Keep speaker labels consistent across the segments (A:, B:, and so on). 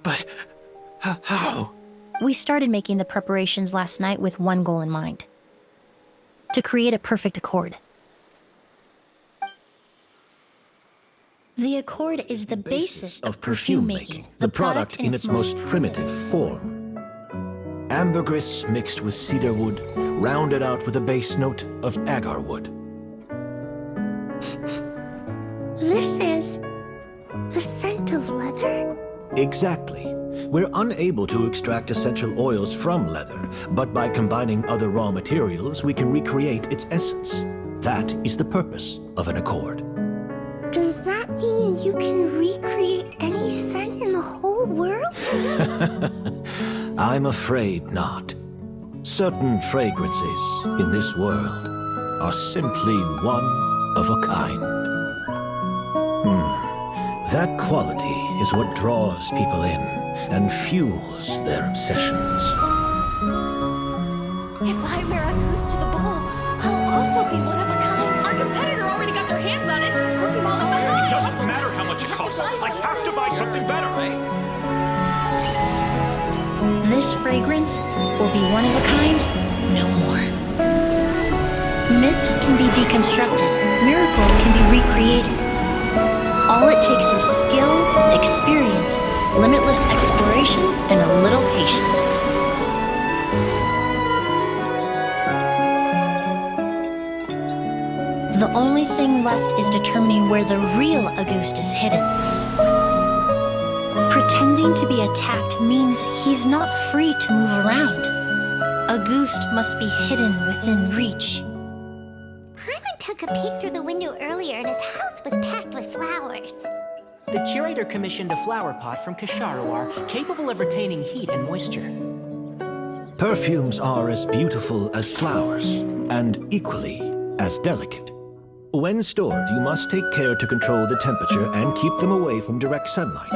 A: But how?
B: We started making the preparations last night with one goal in mind. To create a perfect accord. The accord is the basis of perfume making,
A: the product in its most primitive form. Ambergris mixed with cedarwood, rounded out with a base note of agarwood.
C: This is the scent of leather?
A: Exactly. We're unable to extract essential oils from leather, but by combining other raw materials, we can recreate its essence. That is the purpose of an accord.
C: Does that mean you can recreate any scent in the whole world?
A: I'm afraid not. Certain fragrances in this world are simply one of a kind. That quality is what draws people in and fuels their obsessions.
C: If I wear a goose to the ball, I'll also be one of a kind.
D: Our competitor already got their hands on it. Perfum's on my
E: It
D: mind.
E: doesn't matter how much it costs. I have to buy something better.
B: This fragrance will be one of a kind, no more. Myths can be deconstructed, miracles can be recreated. All it takes is skill, experience, limitless exploration, and a little patience. The only thing left is determining where the real Auguste is hidden. Pretending to be attacked means he's not free to move around. Auguste must be hidden within reach.
C: Paimon took a peek through the window earlier and his house was packed with flowers.
F: The curator commissioned a flower pot from Kasharawar, capable of retaining heat and moisture.
A: Perfumes are as beautiful as flowers, and equally as delicate. When stored, you must take care to control the temperature and keep them away from direct sunlight.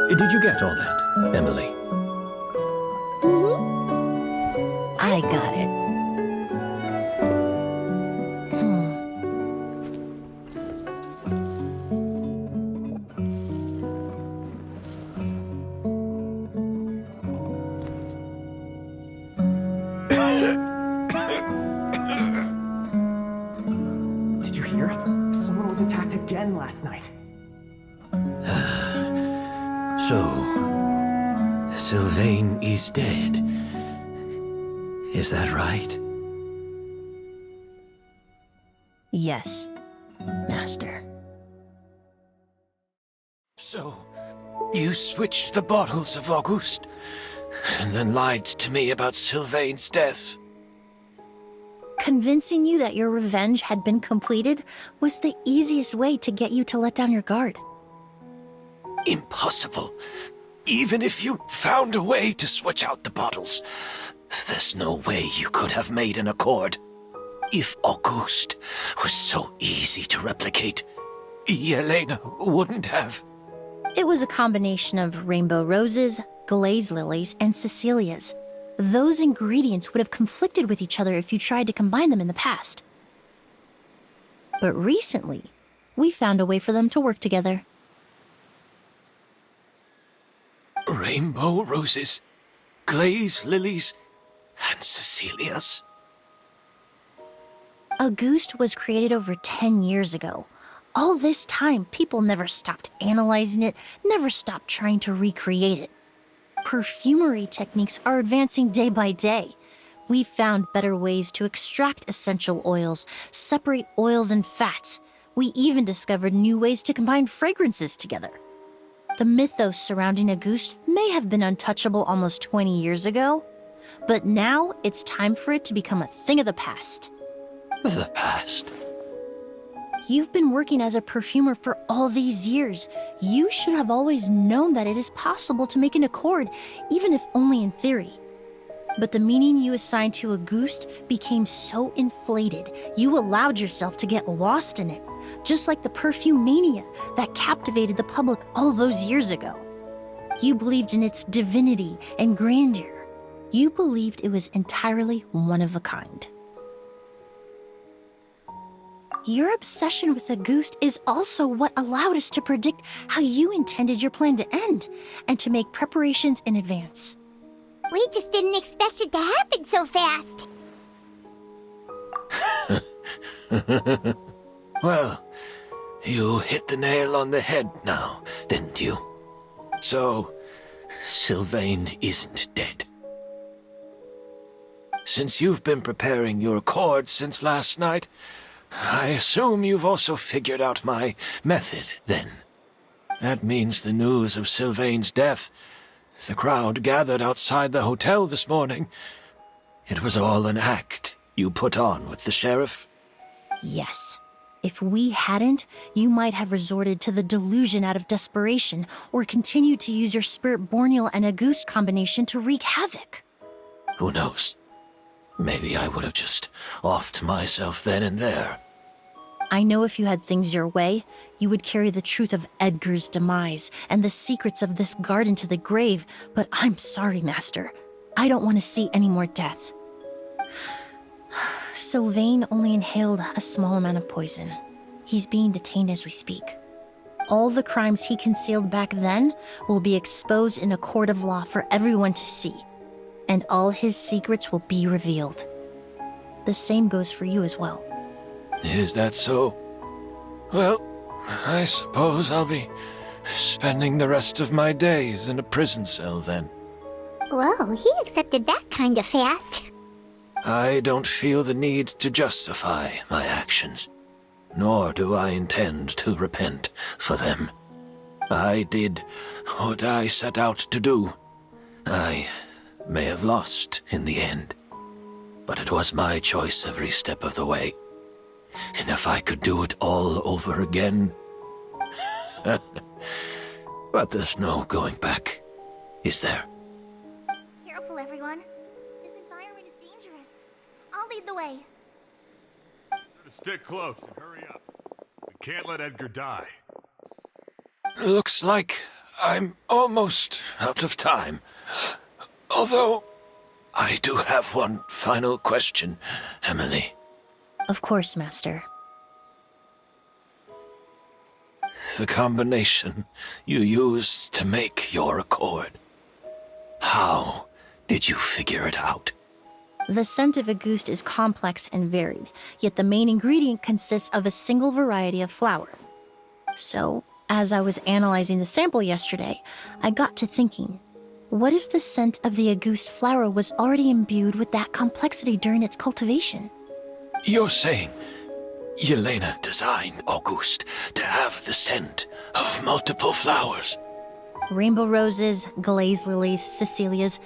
A: Did you get all that, Emilie?
B: I got it.
G: Did you hear? Someone was attacked again last night.
A: So, Sylvain is dead. Is that right?
B: Yes, Master.
A: So, you switched the bottles of Auguste, and then lied to me about Sylvain's death.
B: Convincing you that your revenge had been completed was the easiest way to get you to let down your guard.
A: Impossible. Even if you found a way to switch out the bottles, there's no way you could have made an accord. If Auguste was so easy to replicate, Yelena wouldn't have.
B: It was a combination of rainbow roses, glaze lilies, and Cecilias. Those ingredients would have conflicted with each other if you tried to combine them in the past. But recently, we found a way for them to work together.
A: Rainbow roses, glaze lilies, and Cecilias.
B: Auguste was created over 10 years ago. All this time, people never stopped analyzing it, never stopped trying to recreate it. Perfumery techniques are advancing day by day. We've found better ways to extract essential oils, separate oils and fats. We even discovered new ways to combine fragrances together. The mythos surrounding Auguste may have been untouchable almost 20 years ago, but now it's time for it to become a thing of the past.
A: The past.
B: You've been working as a perfumer for all these years. You should have always known that it is possible to make an accord, even if only in theory. But the meaning you assigned to Auguste became so inflated, you allowed yourself to get lost in it, just like the perfume mania that captivated the public all those years ago. You believed in its divinity and grandeur. You believed it was entirely one of a kind. Your obsession with the goose is also what allowed us to predict how you intended your plan to end, and to make preparations in advance.
C: We just didn't expect it to happen so fast.
A: Well, you hit the nail on the head now, didn't you? So, Sylvain isn't dead. Since you've been preparing your accord since last night, I assume you've also figured out my method, then. That means the news of Sylvain's death, the crowd gathered outside the hotel this morning, it was all an act you put on with the sheriff?
B: Yes. If we hadn't, you might have resorted to the delusion out of desperation, or continued to use your spirit borneal and a goose combination to wreak havoc.
A: Who knows? Maybe I would have just offed myself then and there.
B: I know if you had things your way, you would carry the truth of Edgar's demise and the secrets of this garden to the grave, but I'm sorry, Master. I don't want to see any more death. Sylvain only inhaled a small amount of poison. He's being detained as we speak. All the crimes he concealed back then will be exposed in a court of law for everyone to see, and all his secrets will be revealed. The same goes for you as well.
A: Is that so? Well, I suppose I'll be spending the rest of my days in a prison cell then.
C: Whoa, he accepted that kind of fast.
A: I don't feel the need to justify my actions, nor do I intend to repent for them. I did what I set out to do. I may have lost in the end, but it was my choice every step of the way. And if I could do it all over again... But there's no going back, is there?
C: Careful, everyone. This environment is dangerous. I'll lead the way.
E: Stick close and hurry up. We can't let Edgar die.
A: Looks like I'm almost out of time. Although, I do have one final question, Emilie.
B: Of course, Master.
A: The combination you used to make your accord. How did you figure it out?
B: The scent of a goose is complex and varied, yet the main ingredient consists of a single variety of flower. So, as I was analyzing the sample yesterday, I got to thinking, what if the scent of the Auguste flower was already imbued with that complexity during its cultivation?
A: You're saying Yelena designed Auguste to have the scent of multiple flowers?
B: Rainbow roses, glaze lilies, Cecilias.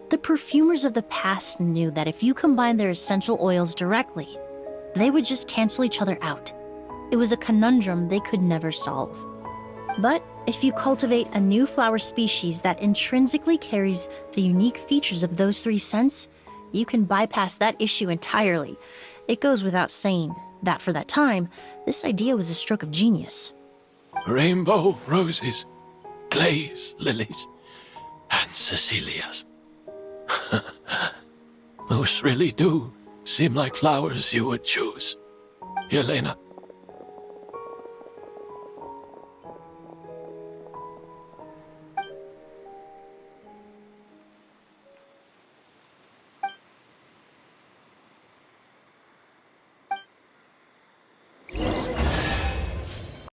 B: The perfumers of the past knew that if you combine their essential oils directly, they would just cancel each other out. It was a conundrum they could never solve. But if you cultivate a new flower species that intrinsically carries the unique features of those three scents, you can bypass that issue entirely. It goes without saying that for that time, this idea was a stroke of genius.
A: Rainbow roses, glaze lilies, and Cecilias. Those really do seem like flowers you would choose, Yelena.